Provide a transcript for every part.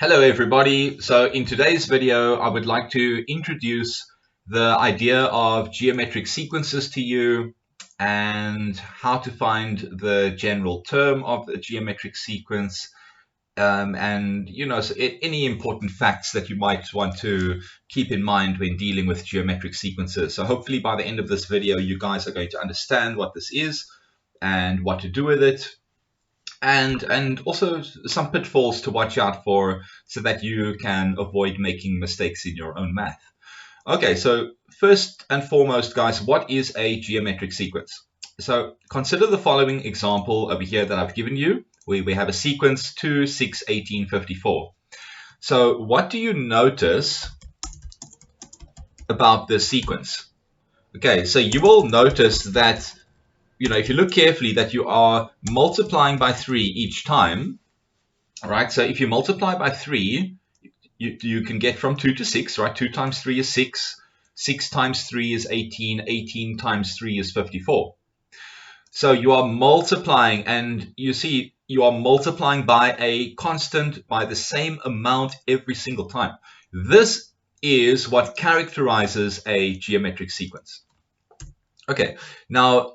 Hello everybody. So in today's video, I would like to introduce the idea of geometric sequences to you and how to find the general term of the geometric sequence and any important facts that you might want to keep in mind when dealing with geometric sequences. So hopefully by the end of this video, you guys are going to understand what this is and what to do with it. And also some pitfalls to watch out for so that you can avoid making mistakes in your own math. Okay, so first and foremost, guys, what is a geometric sequence? So consider the following example over here that I've given you. We have a sequence 2, 6, 18, 54. So what do you notice about this sequence? Okay, so you will notice that if you look carefully, that you are multiplying by 3 each time, right? So if you multiply by 3, you can get from 2 to 6, right? 2 times 3 is 6. 6 times 3 is 18. 18 times 3 is 54. So you are multiplying, and you see you are multiplying by a constant, by the same amount every single time. This is what characterizes a geometric sequence. Okay, now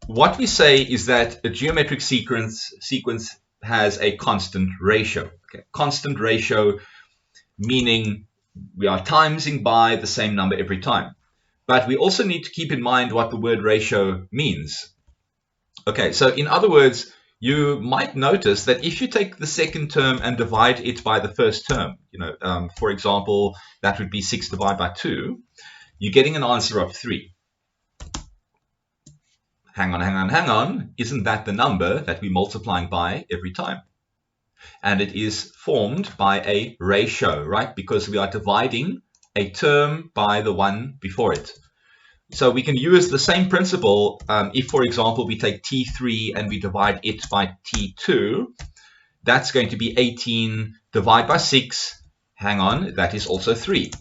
what we say is that a geometric sequence has a constant ratio. Okay? Constant ratio meaning we are timesing by the same number every time. But we also need to keep in mind what the word ratio means. Okay, so in other words, you might notice that if you take the second term and divide it by the first term, for example, that would be 6 divided by 2, you're getting an answer of 3. Hang on. Isn't that the number that we're multiplying by every time? And it is formed by a ratio, right? Because we are dividing a term by the one before it. So we can use the same principle if, for example, we take T3 and we divide it by T2. That's going to be 18 divided by 6. Hang on, that is also 3.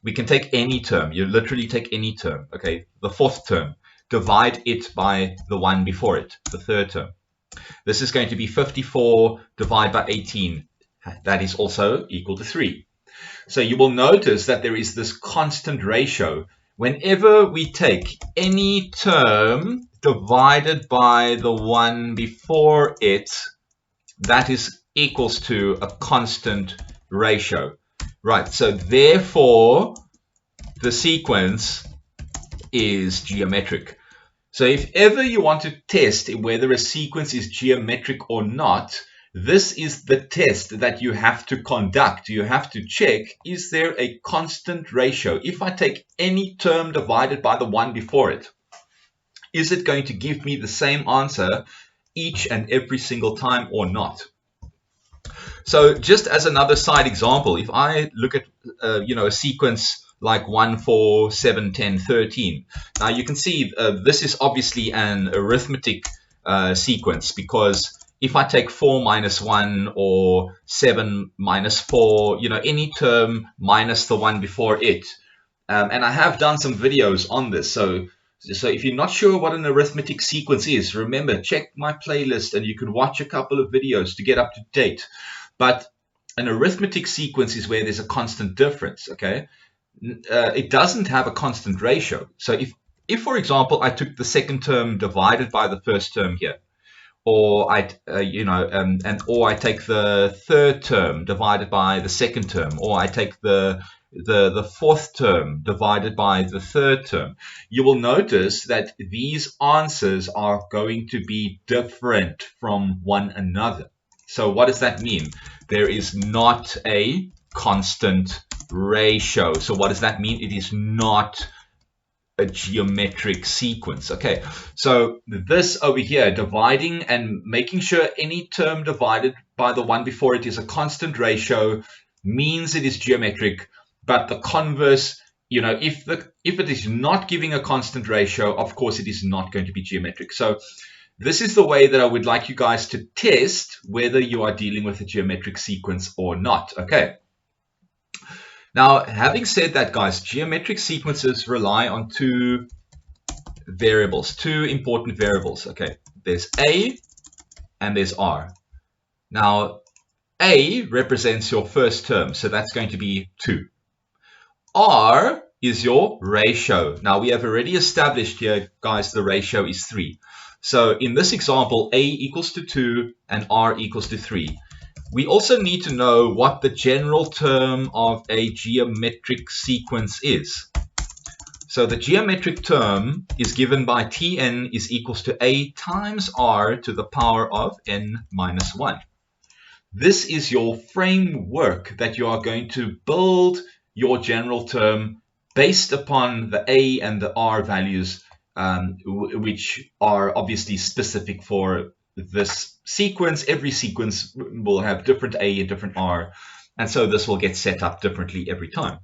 We can take any term. You literally take any term. Okay, the fourth term. Divide it by the one before it, the third term. This is going to be 54 divided by 18. That is also equal to 3. So you will notice that there is this constant ratio. Whenever we take any term divided by the one before it, that is equals to a constant ratio. Right, so therefore the sequence is geometric. So if ever you want to test whether a sequence is geometric or not, this is the test that you have to conduct. You have to check, is there a constant ratio? If I take any term divided by the one before it, is it going to give me the same answer each and every single time or not? So just as another side example, if I look at a sequence like 1, 4, 7, 10, 13. Now you can see this is obviously an arithmetic sequence, because if I take 4 minus 1 or 7 minus 4, any term minus the one before it. And I have done some videos on this. So if you're not sure what an arithmetic sequence is, remember, check my playlist and you can watch a couple of videos to get up to date. But an arithmetic sequence is where there's a constant difference, okay? It doesn't have a constant ratio. So if for example I took the second term divided by the first term here, or I take the third term divided by the second term, or I take the fourth term divided by the third term, you will notice that these answers are going to be different from one another. So what does that mean? There is not a constant ratio. So what does that mean? It is not a geometric sequence. Okay, so this over here, dividing and making sure any term divided by the one before it is a constant ratio, means it is geometric. But the converse, if it is not giving a constant ratio, of course it is not going to be geometric. So this is the way that I would like you guys to test whether you are dealing with a geometric sequence or not. Okay. Now, having said that, guys, geometric sequences rely on two important variables. Okay, there's A and there's R. Now, A represents your first term, so that's going to be 2. R is your ratio. Now we have already established here, guys, the ratio is 3. So in this example, A equals to 2 and R equals to 3. We also need to know what the general term of a geometric sequence is. So the geometric term is given by Tn is equals to A times R to the power of n minus 1. This is your framework that you are going to build your general term based upon the A and the R values, which are obviously specific for this sequence. Every sequence will have different A and different R, and so this will get set up differently every time.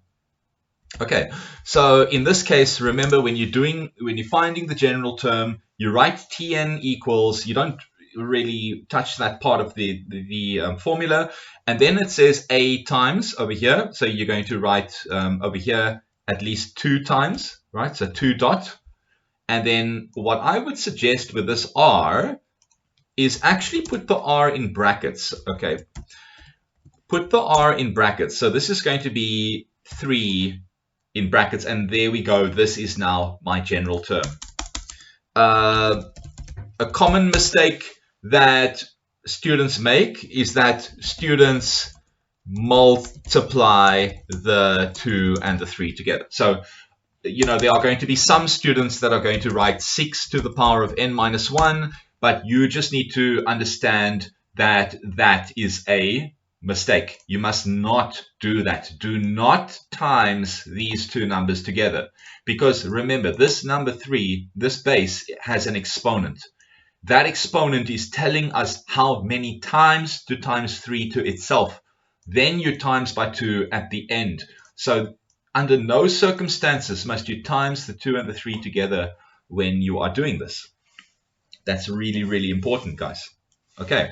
Okay, so in this case, remember when you're finding the general term, you write Tn equals, you don't really touch that part of the formula, and then it says A times over here, so you're going to write over here at least 2 times, right? So 2 dot, and then what I would suggest with this R is actually put the R in brackets. Okay, put the R in brackets. So this is going to be 3 in brackets, and there we go. This is now my general term. A common mistake that students make is that students multiply the 2 and the 3 together. So, there are going to be some students that are going to write 6 to the power of n minus 1, but you just need to understand that that is a mistake. You must not do that. Do not times these 2 numbers together, because remember, this number 3, this base, has an exponent. That exponent is telling us how many times to times 3 to itself. Then you times by 2 at the end. So under no circumstances must you times the 2 and the 3 together when you are doing this. That's really, really important, guys. Okay.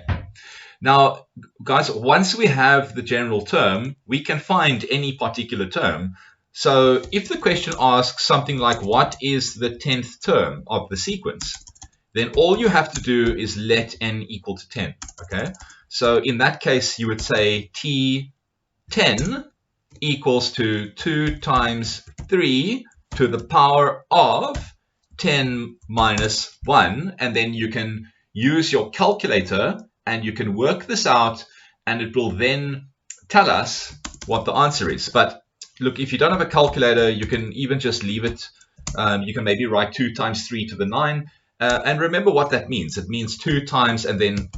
Now, guys, once we have the general term, we can find any particular term. So if the question asks something like, what is the 10th term of the sequence? Then all you have to do is let n equal to 10, okay? So in that case, you would say T10 equals to 2 times 3 to the power of 10 minus 1, and then you can use your calculator and you can work this out, and it will then tell us what the answer is. But look, if you don't have a calculator, you can even just leave it. You can maybe write 2 times 3 to the 9. And remember what that means. It means 2 times and then,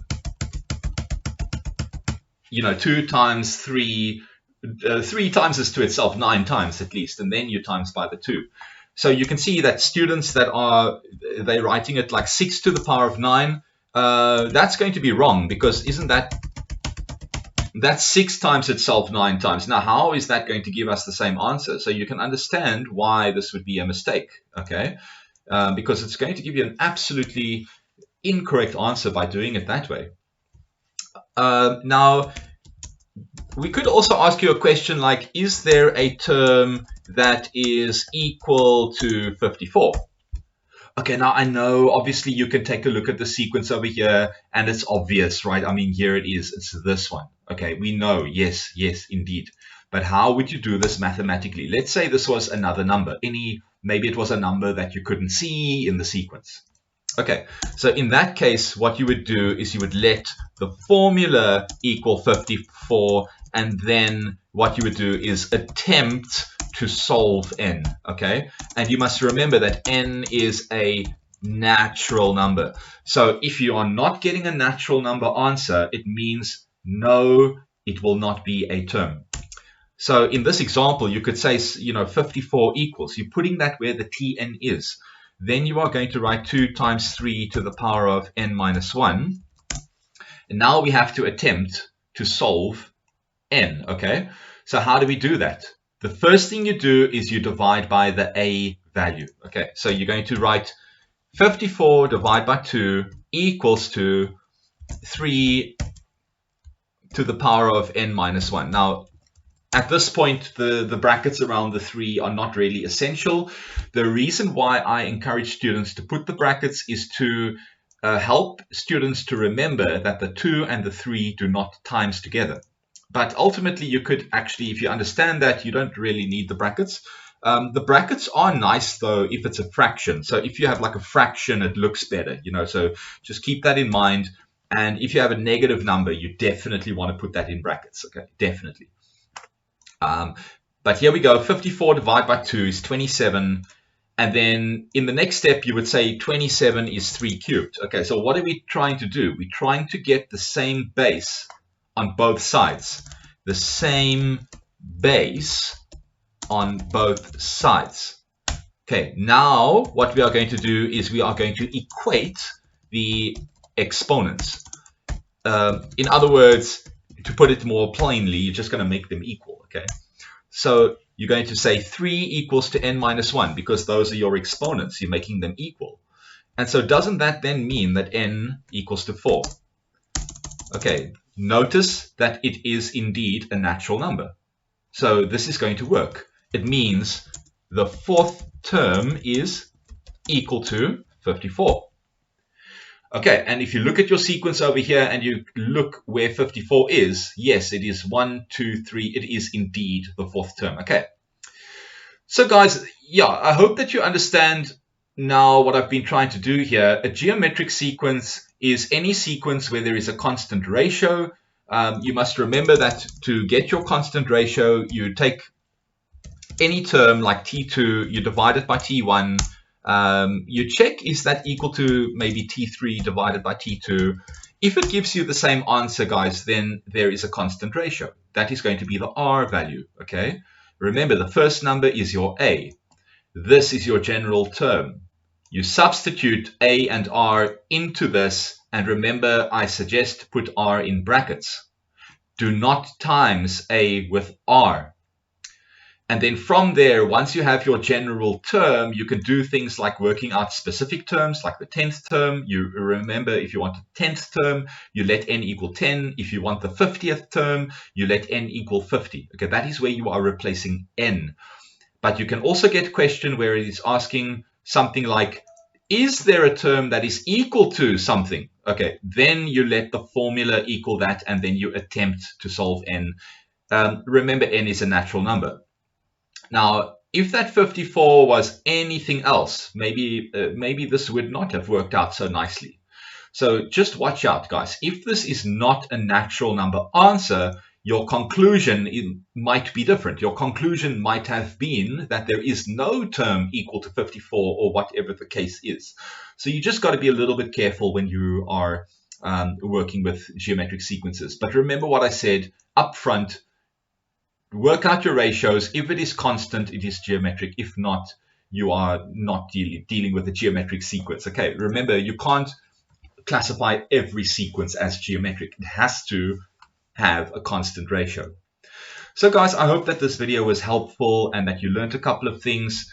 2 times 3, 3 times is to itself 9 times at least, and then you times by the 2. So you can see that students that they're writing it like 6 to the power of 9, that's going to be wrong, because that's 6 times itself 9 times. Now, how is that going to give us the same answer? So you can understand why this would be a mistake, okay? Because it's going to give you an absolutely incorrect answer by doing it that way. Now, we could also ask you a question like, is there a term that is equal to 54? Okay, now I know, obviously, you can take a look at the sequence over here, and it's obvious, right? I mean, here it is. It's this one. Okay, we know. Yes, indeed. But how would you do this mathematically? Let's say this was another number. Maybe it was a number that you couldn't see in the sequence. Okay, so in that case, what you would do is you would let the formula equal 54, and then what you would do is attempt to solve n, okay? And you must remember that n is a natural number. So if you are not getting a natural number answer, it means no, it will not be a term. So in this example, you could say, 54 equals. You're putting that where the Tn is. Then you are going to write 2 times 3 to the power of n minus 1. And now we have to attempt to solve n, okay? So how do we do that? The first thing you do is you divide by the a value, okay? So you're going to write 54 divided by 2 equals to 3 to the power of n minus 1. Now, at this point, the brackets around the 3 are not really essential. The reason why I encourage students to put the brackets is to help students to remember that the 2 and the 3 do not times together. But ultimately, you could actually, if you understand that, you don't really need the brackets. The brackets are nice, though, if it's a fraction. So if you have like a fraction, it looks better, you know, so just keep that in mind. And if you have a negative number, you definitely want to put that in brackets, okay, definitely. But here we go, 54 divided by 2 is 27. And then in the next step, you would say 27 is 3 cubed. Okay, so what are we trying to do? We're trying to get the same base on both sides. The same base on both sides. Okay, now what we are going to do is we are going to equate the exponents. In other words, to put it more plainly, you're just going to make them equal, okay? So you're going to say 3 equals to n minus 1 because those are your exponents. You're making them equal. And so doesn't that then mean that n equals to 4? Okay, notice that it is indeed a natural number. So this is going to work. It means the fourth term is equal to 54. Okay, and if you look at your sequence over here and you look where 54 is, yes, it is 1, 2, 3. It is indeed the fourth term. Okay. So guys, yeah, I hope that you understand now what I've been trying to do here. A geometric sequence is any sequence where there is a constant ratio. You must remember that to get your constant ratio, you take any term like T2, you divide it by T1. You check, is that equal to maybe T3 divided by T2? If it gives you the same answer, guys, then there is a constant ratio. That is going to be the R value, okay? Remember, the first number is your A. This is your general term. You substitute A and R into this, and remember, I suggest to put R in brackets. Do not times A with R. And then from there, once you have your general term, you can do things like working out specific terms, like the 10th term. You remember, if you want the 10th term, you let n equal 10. If you want the 50th term, you let n equal 50. Okay, that is where you are replacing n. But you can also get a question where it is asking something like, is there a term that is equal to something? Okay, then you let the formula equal that, and then you attempt to solve n. Remember, n is a natural number. Now, if that 54 was anything else, maybe this would not have worked out so nicely. So just watch out, guys. If this is not a natural number answer, your conclusion might be different. Your conclusion might have been that there is no term equal to 54 or whatever the case is. So you just got to be a little bit careful when you are working with geometric sequences. But remember what I said up front. Work out your ratios. If it is constant, it is geometric. If not, you are not dealing with a geometric sequence. Okay, remember, you can't classify every sequence as geometric. It has to have a constant ratio. So guys, I hope that this video was helpful and that you learned a couple of things.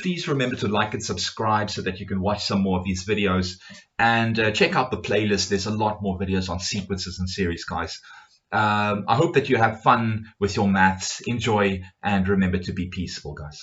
Please remember to like and subscribe so that you can watch some more of these videos. And check out the playlist. There's a lot more videos on sequences and series, guys. I hope that you have fun with your maths. Enjoy, and remember to be peaceful, guys.